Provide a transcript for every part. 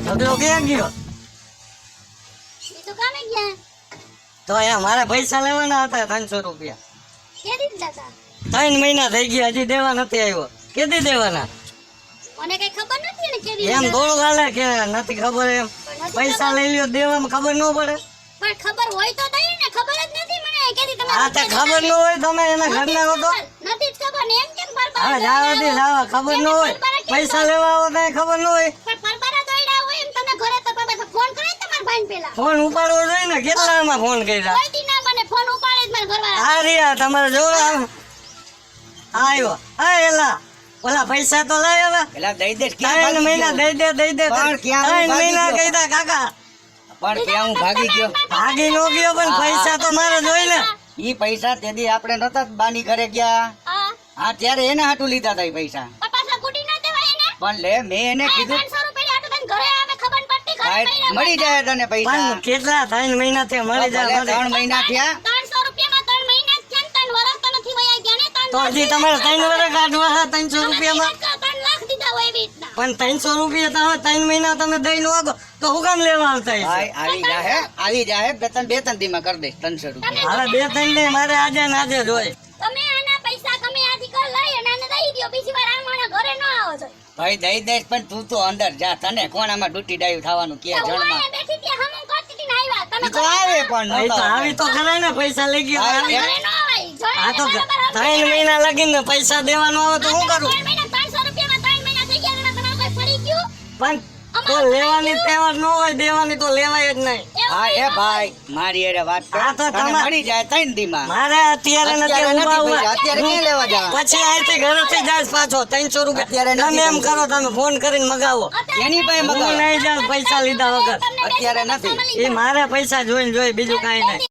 ઢગલો ક્યાં ગયો? એ તો કામે ગયા. તો અહીંયા મારે પૈસા લેવાના હતા 300 રૂપિયા. કેદી દીધા તા? 3 મહિના થઈ ગયા, હજી દેવા નથી આવ્યો. કેદી દેવાના? મને કઈ ખબર નથી ને કેદી એમ દીધા. થોડું હાલે કે નથી ખબર એમ? પૈસા લઈ લ્યો, દેવામાં ખબર ન પડે? પણ ખબર હોય તો દઈ ને, ખબર જ નથી મને કેદી તમે. આ તે ખબર ન હોય, તમે એના ઘરના હો તો? નથી જ ખબર ને એમ કેમ પર હવે જાવાથી જાવા, ખબર ન હોય. પૈસા લેવા આવો તો ખબર ન હોય. પણ પરબરા દોડ્યા હોય એમ તમે ઘરે તો બાબા ફોન કરે તમાર ભાઈ પેલા. ફોન ઉપાડવો જોઈએ ને, કેટલામાં ફોન કર્યા? કોઈ દી ના મને ફોન ઉપાડે જ મારા ઘરવાળા. આ રહ્યા તમારે જોડે આવ્યો. હા એલા ઓલા પૈસા તો લઈ હવે. પેલા દઈ દે 3 મહિના દઈ દે પણ ક્યાં 3 ભાગી મહિના ગયો? કીધા કાકા. પણ ત્યાં હું ભાગી ગયો. ભાગી નો ગયો પણ પૈસા તો મારે જોઈ ને. ઈ પૈસા તેદી આપણે નતા જ બાની ઘરે ગયા. હા હા ત્યારે એને હાટું લીધા તા ઈ પૈસા. પણ પાછા ગુડી ના દેવાય ને. પણ લે મેં એને કીધું 300 રૂપિયા આટલું તને ઘરે આવે ખબર પડતી ઘરે ભાઈ પૈડા મળી જાય તને પૈસા. પણ કેટલા 3 મહિના થી મળી ભલે જાય 3 મહિના થયા 300 રૂપિયામાં 3 મહિના જ છે ને 3 વર્ષ તો નથી વયા ગયા ને તો હજી તમારે 3 વર્ષ કાઢવા હતા 300 રૂપિયામાં. 3 લાખ દીધા હોય એવી રીતના. પણ 300 રૂપિયા તમે 3 મહિના તમે દઈ નો આગો તો હું કામ લેવા આવતા હશે? ભાઈ આવી જાહે બે ત્રણ દી માં કરી દઈશ 300 રૂપિયા. હવે 2-3 દે મારે આજે ને આજે જ હોય. તમે આના પૈસા તમે આથી કર લઈ અને આને દઈ દ્યો બીજી વાર આમાના ઘરે ન આવો છો. ભાઈ દઈ દઈશ પણ તું તો અંદર જા, તને કોણ આમાં ડૂટી ડાયું થવાનું કે હું જણમાં. અહીંયા બેઠી ત્યાં હમું કરતી હતી ને આવ્યા તમે ઈ તો આવે પણ એ તો નહોતા આવી તો ખરા ને, પૈસા લઈ ગયા. હા, ઘરે ન આવાય. આ તો 3 મહિના લગીને પૈસા દેવાનો આવે તો શું કરું? 3 મહિના 300 રૂપિયામાં 3 મહિના થઈ ગયા અને તમારે કોઈ પડી ગયું. પણ તો લેવાની તહેવાર ન હોય, દેવાની તો લેવાય જ નહીં. હા એ ભાઈ મારી એરે વાત કર. હા, તો તને તમા- મળી જાય 3 દી માં. મારે અત્યારે નથી અત્યારે ઊભા નથી ઉભા. પૈસા, અત્યારે ક્યાં લેવા જવા? પછી અહીંથી ઘરેથી જાય પાછો 300 રૂપિયા. અત્યારે નથી તમે એમ પૈસા. કરો, તમે ફોન કરીને મગાવો. એની પાસે હું મગાવ. નહીં જાઉં પૈસા લીધા વગર. અત્યારે નથી. એ મારે પૈસા જોઈને જોઈ, બીજું કાંઈ નહીં.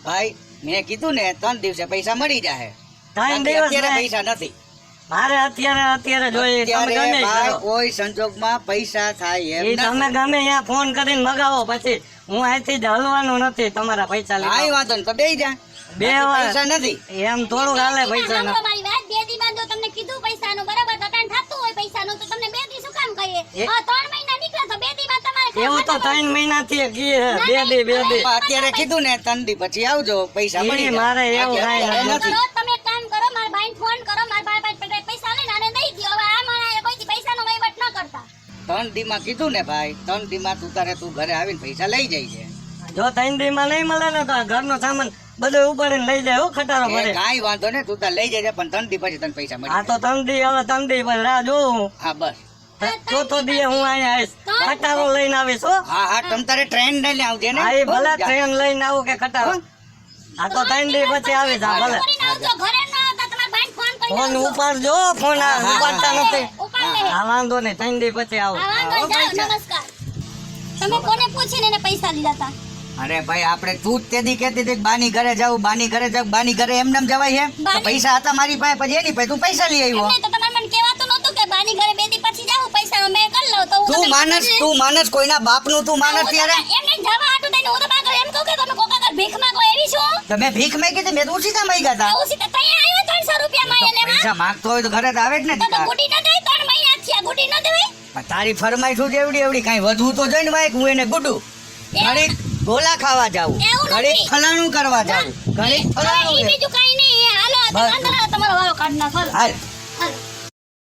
ભાઈ મેં કીધું ને 3 દિવસે પૈસા મળી જાય. 3 દિવસ અત્યારે નહીં. પૈસા નથી. મારે અત્યારે જોઈએ. તમે અત્યારે ગમે એ ભાઈ કરો. કોઈ સંજોગમાં પૈસા થાય એમ એ નથી. તમે ગમે ત્યાં ફોન કરીને મગાવો. પછી હું અહીંથી જ હલવાનું નથી તમારા પૈસા કાંઈ લીધા. વાંધો નહીં તો બેહી જા. બે બાકી વાર. પૈસા નથી. એમ થોડું હાલે પૈસા ના. મારી વાત 2 દી બાદ જો તમને કીધું પૈસાનું બરાબર તો કાંઈ થતું હોય પૈસાનું તો તમને 2 દી શું કામ કહીએ? એ- 3 મહિના નીકળે તો 2 દી બાદ તમારે કામ એવું તો ખતમ. 3 મહિનાથી કીએ 2 દી. પણ અત્યારે કીધું ને 3 દી પછી આવજો પૈસા એ મળી જાય. મારે એવું કાંઈ અત્યારે નથી. નથી. કરો, તમે એક કામ કરો મારા ભાઈને ફોન કરો મારા ભાઈ પૈસા લઈને આને દઈ દ્યો. હવે આ માણસે કોઈથી પૈસાનો વહીવટ ન કરતા. 3 દી માં કીધું ને ભાઈ 3 દી માં તું ઘરે આવીને પૈસા લઈ જાય છે. જો 3 દી માં નહીં મળે ને તો આ ઘરનો સામાન બધો ઉપાડીને લઈ જાય. હો ખટારો ભરે. કાંઈ વાંધો ને તું તાર લઈ જાય પણ 3 દી પછી તને પૈસા મળી આ તો 3 દી, હવે 3 દી પછી રાહ જોઉં. હા બસ. ચોથો દી હું અહીંયા આવીશ, ખટારો લઈને આવીશ. હો હા તમ તારે ટ્રેન લઈને આવજે ને. હા, એ ભલે ટ્રેન લઈને આવું કે ખટારો. આ તો 3 દી પછી આવીશ. હા ભલે. કરીને આવજો, ઘરે ન આવતા તમારા ભાઈને ફોન કરીને ફોન આવજો. ઉપાડજો. ફોન ઉપાડતા નથી. ઉપાડ લે. હા વાંધો નહીં, 3 દી પછી આવું. હા, વાંધો નહીં, જાઓ, નમસ્કાર. તમે કોને પૂછીને એને પૈસા લીધા હતા? અરે ભાઈ આપણે તું જ તેદી કહેતી હતી કે બાની ઘરે જાઉં બાની ઘરે જાઉં બાની ઘરે એમ નેમ જવાય છે? તો બાની- પૈસા હતા મારી પાસે પછી એની પાસે તું પૈસા લઈ આવ્યો. એમને તો તમારે મને કહેવાતું નહોતું કે બાની ઘરે 2 દી પછી જાઉં પૈસા મેં કરી લઉં તો હું તું માનસ કોઈના બાપનું તું માનસ ત્યારે એમને જવા આટું દઈને હું તો પાછળ એમ કહું કે તમે કોક આગળ ભીખ માંગો એવી છું. તમે ભીખ માંગી હતી મેં તો ઉછીતા માંગ્યા હતા. આવું સીધા તૈયાર આવ્યો 300 રૂપિયા માં એટલે પૈસા માંગતો હોય તો ઘરે તો આવે જ ને તો દીકરા. ગુડી ન દે 3 મહિના થયા ગુડી ન દેવાય. પણ તારી ફરમાઈશ શું છે એવડી કાંઈ વધવું તો જોઈ ને ભાઈ હું એને ગુડું ઘડીક ગોલા ખાવા જાઉં એવું ઘડીક નથી. ફલાણું કરવા જાઉં ઘડીક હવે ફલાણું ઈ બીજું કાંઈ નહીં. હાલો બસ. અંદર તમારો વારો કાઢ નાખો. હાલ હાલો.